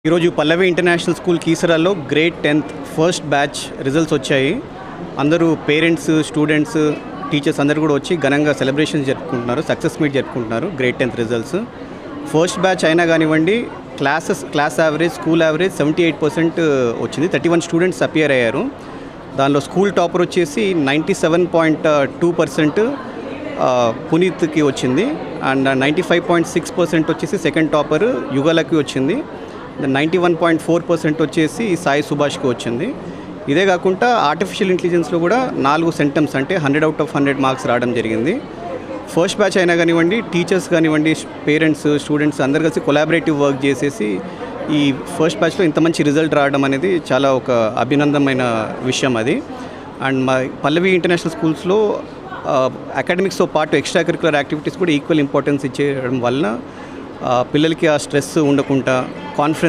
ఈరోజు Pallavi international school కీసరాలో grade 10th first batch results వచ్చాయి. అందరూ పేరెంట్స్, స్టూడెంట్స్, టీచర్స్ అందరూ కూడా వచ్చి ఘనంగా సెలబ్రేషన్స్ జరుపుకుంటున్నారు, సక్సెస్ మీట్ జరుపుకుంటున్నారు. Grade 10th results first batch అయినా కానివ్వండి, క్లాస్ యావరేజ్, స్కూల్ యావరేజ్ 78% వచ్చింది. 31 స్టూడెంట్స్ అపియర్ అయ్యారు. దానిలో స్కూల్ టాపర్ వచ్చేసి 97.2% పునీత్కి వచ్చింది. అండ్ 95.6% వచ్చేసి సెకండ్ టాపర్ యుగలకి వచ్చింది. 91.4% వచ్చేసి సాయి సుభాష్కి వచ్చింది. ఇదే కాకుండా ఆర్టిఫిషియల్ ఇంటెలిజెన్స్లో కూడా 4 సెంటమ్స్ అంటే 100 out of 100 మార్క్స్ రావడం జరిగింది. ఫస్ట్ బ్యాచ్ అయినా కానివ్వండి, టీచర్స్ కానివ్వండి, పేరెంట్స్, స్టూడెంట్స్ అందరు కలిసి కొలాబరేటివ్ వర్క్ చేసేసి ఈ ఫస్ట్ బ్యాచ్లో ఇంత మంచి రిజల్ట్ రావడం అనేది చాలా ఒక అభినందనమైన విషయం అది. అండ్ మా పల్లవి ఇంటర్నేషనల్ స్కూల్స్లో అకాడమిక్స్తో పాటు ఎక్స్ట్రా కరిక్యులర్ యాక్టివిటీస్ కూడా ఈక్వల్ ఇంపార్టెన్స్ ఇచ్చేయడం వలన పిల్లలకి ఆ స్ట్రెస్ ఉండకుండా కాన్ఫిడెన్స్